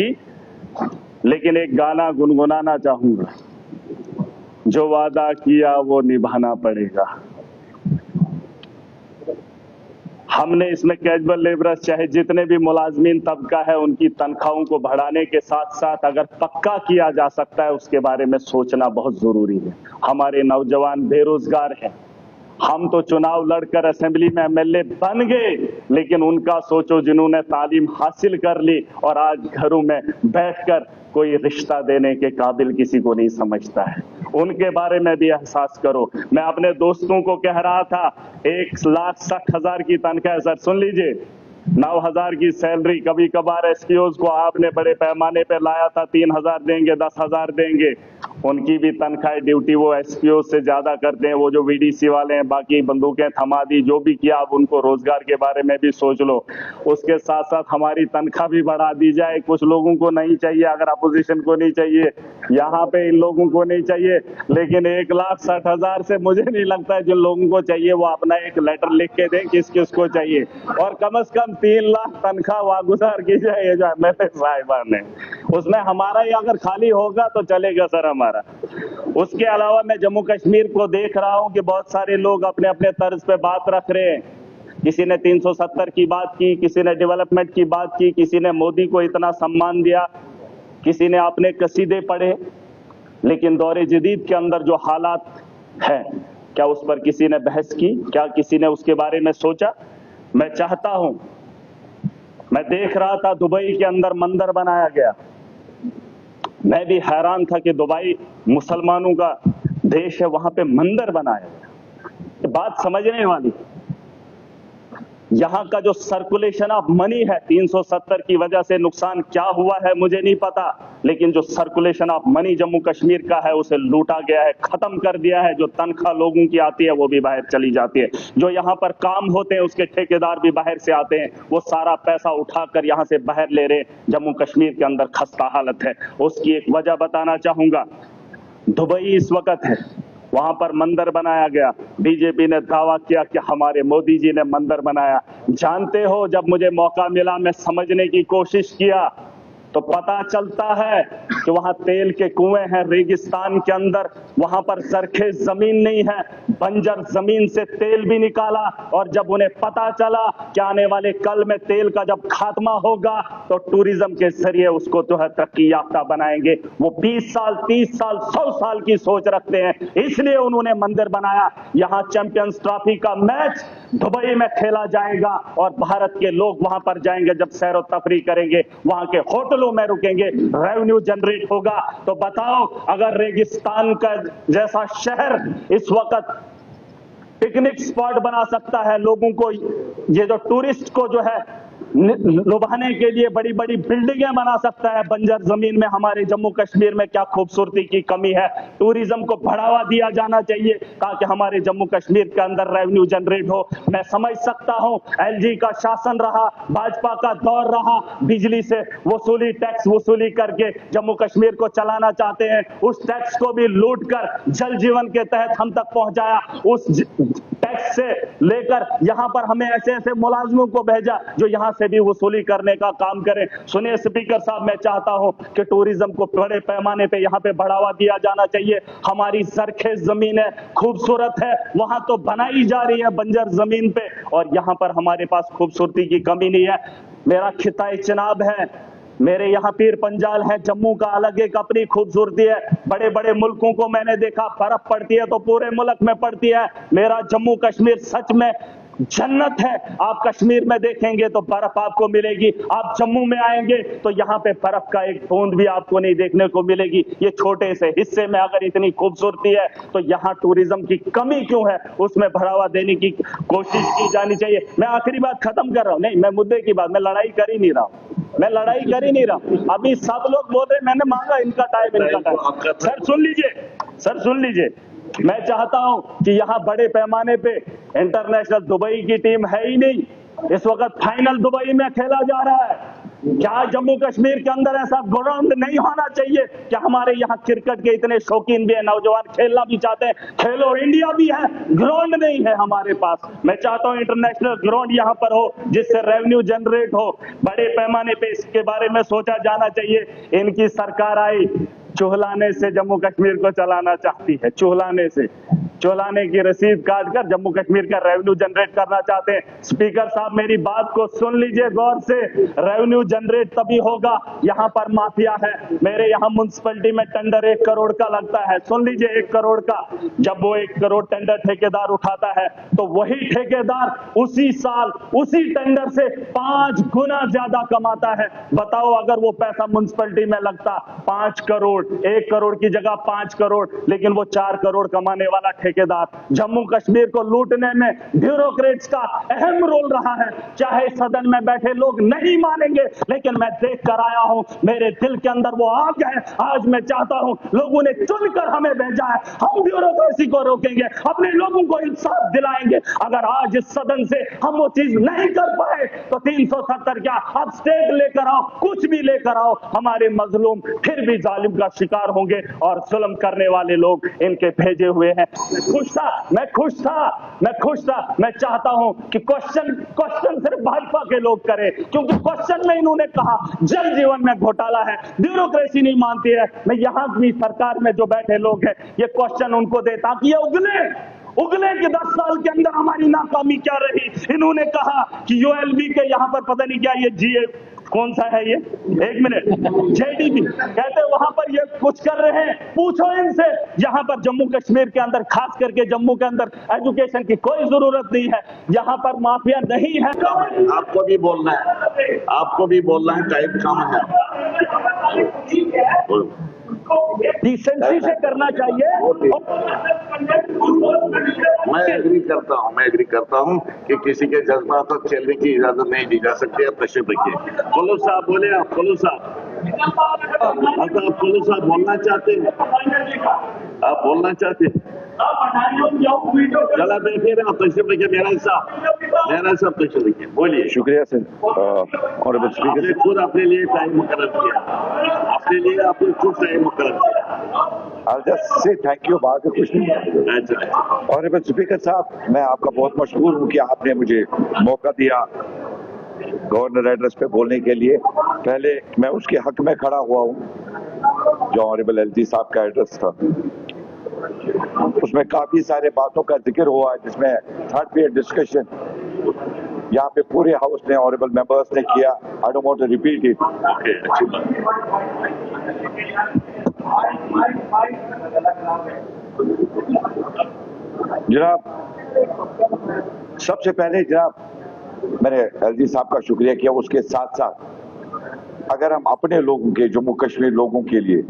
की, लेकिन एक गाना गुनगुनाना चाहूंगा, जो वादा किया वो निभाना पड़ेगा। हमने इसमें कैजुअल लेबरर्स चाहे जितने भी मुलाजमीन तबका है उनकी तनख्वाहों को बढ़ाने के साथ साथ अगर पक्का किया जा सकता है उसके बारे में सोचना बहुत जरूरी है। हमारे नौजवान बेरोजगार हैं, हम तो चुनाव लड़कर असेंबली में एमएलए बन गए, लेकिन उनका सोचो जिन्होंने तालीम हासिल कर ली और आज घरों में बैठकर कोई रिश्ता देने के काबिल किसी को नहीं समझता है, उनके बारे में भी एहसास करो। मैं अपने दोस्तों को कह रहा था 1,60,000 की तनख्वाह, सर सुन लीजिए, 9,000 की सैलरी, कभी कभार एसपीओज को आपने बड़े पैमाने पे लाया था 3,000 देंगे 10,000 देंगे, उनकी भी तनख्वाह ड्यूटी वो एसपीओ से ज्यादा करते हैं। वो जो वीडीसी वाले हैं बाकी बंदूकें थमा दी, जो भी किया, अब उनको रोजगार के बारे में भी सोच लो। उसके साथ साथ हमारी तनख्वाह भी बढ़ा दी जाए। कुछ लोगों को नहीं चाहिए, अगर अपोजिशन को नहीं चाहिए, यहाँ पे इन लोगों को नहीं चाहिए, लेकिन 1,60,000 से मुझे नहीं लगता है जिन लोगों को चाहिए वो अपना एक लेटर लिख के दें किस किस को चाहिए, और कम से कम 3 लाख तनख्वाह वागुजार की जाए जो एमएलए साहिबान है, उसमें हमारा ही अगर खाली होगा तो चलेगा सर हमारा। उसके अलावा मैं जम्मू कश्मीर को देख रहा हूं कि बहुत सारे लोग अपने अपने तर्ज पे बात रख रहे हैं। किसी ने 370 की बात की, किसी ने डेवलपमेंट की बात की, किसी ने मोदी को इतना सम्मान दिया, किसी ने अपने कसीदे पढ़े, लेकिन दौरे जदीद के अंदर जो हालात हैं क्या उस पर किसी ने बहस की? क्या किसी ने उसके बारे में सोचा? मैं चाहता हूं, मैं देख रहा था दुबई के अंदर मंदिर बनाया गया, मैं भी हैरान था कि दुबई मुसलमानों का देश है, वहां पे मंदिर बनाया गया। बात समझने वाली, यहाँ का जो सर्कुलेशन ऑफ मनी है 370 की वजह से नुकसान क्या हुआ है मुझे नहीं पता, लेकिन जो circulation of money Jammu Kashmir का है उसे लूटा गया है, खत्म कर दिया है। जो तनख्वाह लोगों की आती है वो भी बाहर चली जाती है, जो यहाँ पर काम होते हैं उसके ठेकेदार भी बाहर से आते हैं, वो सारा पैसा उठाकर यहाँ से बाहर ले रहे। जम्मू कश्मीर के अंदर खस्ता हालत है। उसकी एक वजह बताना चाहूंगा, दुबई इस वक्त है, वहां पर मंदिर बनाया गया, बीजेपी ने दावा किया कि हमारे मोदी जी ने मंदिर बनाया। जानते हो, जब मुझे मौका मिला मैं समझने की कोशिश किया तो पता चलता है कि वहां तेल के कुएं हैं रेगिस्तान के अंदर, वहां पर सरखेज जमीन नहीं है, बंजर जमीन से तेल भी निकाला, और जब उन्हें पता चला कि आने वाले कल में तेल का जब खात्मा होगा तो टूरिज्म के जरिए उसको जो है तरक्की याफ्ता बनाएंगे। वो 20 साल 30 साल 100 साल की सोच रखते हैं, इसलिए उन्होंने मंदिर बनाया। यहाँ चैंपियंस ट्रॉफी का मैच दुबई में खेला जाएगा और भारत के लोग वहां पर जाएंगे, जब सैर तफरी करेंगे, वहां के होटलों में रुकेंगे, रेवेन्यू जनरेट होगा। तो बताओ, अगर रेगिस्तान का जैसा शहर इस वक्त पिकनिक स्पॉट बना सकता है, लोगों को, ये जो टूरिस्ट को जो है लुभाने के लिए बड़ी बड़ी बिल्डिंगें बना सकता है बंजर जमीन में, हमारे जम्मू कश्मीर में क्या खूबसूरती की कमी है। टूरिज्म को बढ़ावा दिया जाना चाहिए ताकि हमारे जम्मू कश्मीर के अंदर रेवेन्यू जनरेट हो। मैं समझ सकता हूं, एलजी का शासन रहा, भाजपा का दौर रहा, बिजली से वसूली, टैक्स वसूली करके जम्मू कश्मीर को चलाना चाहते हैं। उस टैक्स को भी लूट कर जल जीवन के तहत हम तक पहुंचाया, उस टैक्स से लेकर यहां पर हमें ऐसे ऐसे मुलाजिमों को भेजा जो यहां से भी वसूली करने का काम करें। सुनिए स्पीकर साहब, मैं चाहता हूं कि टूरिज्म को बड़े पैमाने पे यहां पे बढ़ावा दिया जाना चाहिए। हमारी सरखेज जमीन है, खूबसूरत है, वहां तो बनाई जा रही है बंजर जमीन पे, और यहां पर हमारे पास खूबसूरती की कमी नहीं है। मेरा खिताए चिनाब है, मेरे यहाँ पीर पंजाल है, जम्मू का अलग एक अपनी खूबसूरती है। बड़े बड़े मुल्कों को मैंने देखा, बर्फ पड़ती है तो पूरे मुल्क में पड़ती है, मेरा जम्मू कश्मीर सच में जन्नत है। आप कश्मीर में देखेंगे तो बर्फ आपको मिलेगी, आप जम्मू में आएंगे तो यहाँ पे बर्फ का एक बूंद भी आपको नहीं देखने को मिलेगी। ये छोटे से हिस्से में अगर इतनी खूबसूरती है तो यहाँ टूरिज्म की कमी क्यों है, उसमें बढ़ावा देने की कोशिश की जानी चाहिए। मैं आखिरी बात खत्म कर रहा हूँ, नहीं मैं मुद्दे की बात, मैं लड़ाई कर ही नहीं रहा हूँ, मैं लड़ाई कर ही नहीं रहा। अभी सब लोग बोल रहे मैंने मांगा इनका टाइम, इनका टाइम। सर सुन लीजिए, सर सुन लीजिए, मैं चाहता हूं कि यहां बड़े पैमाने पे इंटरनेशनल दुबई की टीम है ही नहीं, इस वक्त फाइनल दुबई में खेला जा रहा है। क्या जम्मू कश्मीर के अंदर ऐसा ग्राउंड नहीं होना चाहिए? क्या हमारे यहाँ क्रिकेट के इतने शौकीन भी है, नौजवान खेलना भी चाहते हैं, खेलो इंडिया भी है, ग्राउंड नहीं है हमारे पास। मैं चाहता हूँ इंटरनेशनल ग्राउंड यहाँ पर हो जिससे रेवेन्यू जनरेट हो, बड़े पैमाने पे इसके बारे में सोचा जाना चाहिए। इनकी सरकार आई, चुहलाने से जम्मू कश्मीर को चलाना चाहती है, चुहलाने की रसीद काट कर जम्मू कश्मीर का रेवेन्यू जनरेट करना चाहते हैं। स्पीकर साहब मेरी बात को सुन लीजिए गौर से, रेवेन्यू जनरेट तभी होगा, यहाँ पर माफिया है। मेरे यहाँ म्युनिसिपैलिटी में टेंडर 1 करोड़ का लगता है, सुन लीजिए 1 करोड़ का। जब वो 1 करोड़ टेंडर ठेकेदार उठाता है तो वही ठेकेदार उसी साल उसी टेंडर से 5 गुना ज्यादा कमाता है। बताओ अगर वो पैसा म्युनिसिपैलिटी में लगता 5 करोड़, 1 करोड़ की जगह 5 करोड़, लेकिन वो 4 करोड़ कमाने वाला ठेकेदार जम्मू कश्मीर को लूटने में ब्यूरोक्रेट्स का अहम रोल रहा है। चाहे सदन में बैठे लोग नहीं मानेंगे, लेकिन मैं देख कर आया हूं, मेरे दिल के अंदर वो आग है। आज मैं चाहता हूं, लोगों ने चुनकर हमें भेजा है, हम ब्यूरोक्रेसी को रोकेंगे, अपने लोगों को इंसाफ दिलाएंगे। अगर आज इस सदन से हम वो चीज नहीं कर पाए तो 370 क्या, अब स्टेट लेकर आओ, कुछ भी लेकर आओ, हमारे मजलूम फिर भी जालिम का शिकार होंगे और जुल्म करने वाले लोग इनके भेजे हुए हैं। मैं खुश था। मैं चाहता हूं कि क्वेश्चन सिर्फ भाजपा के लोग करें, क्योंकि क्वेश्चन में इन्होंने कहा जल जीवन में घोटाला है, ब्यूरोक्रेसी नहीं मानती है। मैं यहाँ की सरकार में जो बैठे लोग हैं, ये क्वेश्चन उनको दे ताकि ये उगले कि 10 साल के अंदर हमारी नाकामी क्या रही। इन्होंने कहा कि यूएलबी के यहाँ पर पता नहीं क्या ये जीए कौन सा है ये, 1 मिनट, जेडीबी कहते वहां पर ये कुछ कर रहे हैं। पूछो इनसे, यहाँ पर जम्मू कश्मीर के अंदर, खास करके जम्मू के अंदर एजुकेशन की कोई जरूरत नहीं है, यहाँ पर माफिया नहीं है। आपको भी बोलना है, टाइम कम है। डिसेंसी से करना चाहिए। मैं एग्री करता हूँ कि किसी के जज्बात तक चलने की इजाजत नहीं दी जा सकती। आप तशरीफ रखिए। कोलू साहब बोले, आप कोलू साहब बोलना चाहते हैं? आप बोलना चाहते हैं? चला बैठिए ना, आप तशरीफ रखिए। मेरा साहब तशरीफ रखिए, बोलिए। शुक्रिया सर। ऑनरेबल स्पीकर, आपने खुद अपने लिए टाइम मुकर्रर किया, आपने खुद टाइम मुकर्रर किया। I'll just say thank you, बात में कुछ नहीं। ऑनरेबल स्पीकर साहब, मैं आपका बहुत मशहूर हूँ कि आपने मुझे मौका दिया गवर्नर एड्रेस पे बोलने के लिए। पहले मैं उसके हक में खड़ा हुआ हूँ जो ऑनरेबल एलजी साहब का एड्रेस था, उसमें काफी सारे बातों का जिक्र हुआ, जिसमें थर्ड पीरियड डिस्कशन यहाँ पे पूरे हाउस ने, ऑनरेबल मेंबर्स ने किया। I don't want to repeat it. जनाब, सबसे पहले जनाब मैंने एलजी साहब का शुक्रिया किया। उसके साथ साथ अगर हम अपने लोगों के, जम्मू कश्मीर लोगों के लिए